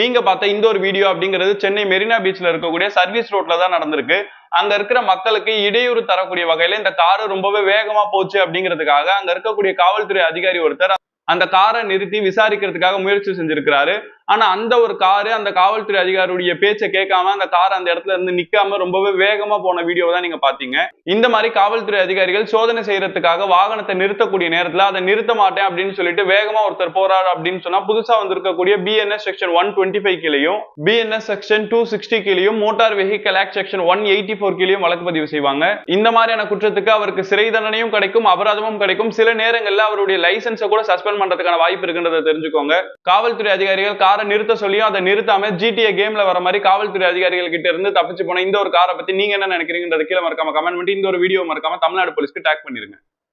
நீங்க பார்த்த இந்த ஒரு வீடியோ அப்படிங்கிறது சென்னை மெரினா பீச்ல இருக்கக்கூடிய சர்வீஸ் ரோட்ல தான் நடந்திருக்கு. அங்க இருக்கிற மக்களுக்கு இடையூறு தரக்கூடிய வகையில இந்த காரு ரொம்பவே வேகமா போச்சு அப்படிங்கிறதுக்காக அங்க இருக்கக்கூடிய காவல்துறை அதிகாரி ஒருத்தர் அந்த காரை நிறுத்தி விசாரிக்கிறதுக்காக முயற்சி செஞ்சிருக்கிறாரு. ஆனா அந்த ஒரு காரு அந்த காவல்துறை அதிகாரியுடைய பேச்சை கேட்காம அந்த கார் அந்த இடத்துல இருந்து நிக்காம ரொம்பவே வேகமா போன வீடியோவை தான் நீங்க பாத்தீங்க. இந்த மாதிரி காவல்துறை அதிகாரிகள் சோதனை செய்யறதுக்காக வாகனத்தை நிறுத்தக்கூடிய நேரத்துல அதை நிறுத்த மாட்டேன் அப்படின்னு சொல்லிட்டு வேகமா ஒருத்தர் போறாரு அப்படின்னு சொன்னா புதுசா வந்திருக்கக்கூடிய BNS செக்ஷன் 125 கீழையும் BNS செக்ஷன் 260 கீழையும் மோட்டார் வெஹிக்கல் ஆக்ட் செக்ஷன் 184 கீழையும் வழக்கு பதிவு செய்வாங்க. இந்த மாதிரியான குற்றத்துக்கு அவருக்கு சிறை தண்டனையும் கிடைக்கும், அபராதமும் கிடைக்கும். சில நேரங்கள்ல அவருடைய லைசன்ஸை கூட சஸ்பெண்ட் பண்றதுக்கான வாய்ப்பு இருக்குன்றதை தெரிஞ்சுக்கோங்க. காவல்துறை அதிகாரிகள் காரை நிறுத்த சொல்லியும் அதை நிறுத்தாம GTA கேம்ல வர மாதிரி காவல்துறை அதிகாரிகள் கிட்ட இருந்து தப்பிச்சு போன இந்த ஒரு காரை பத்தி நீங்க என்ன நினைக்கிறீங்கன்றத கீழே மறக்காம கமெண்ட் பண்ணி இந்த ஒரு வீடியோ மறக்காம தமிழ்நாடு போலீஸ்க்கு டாக் பண்ணிருங்க.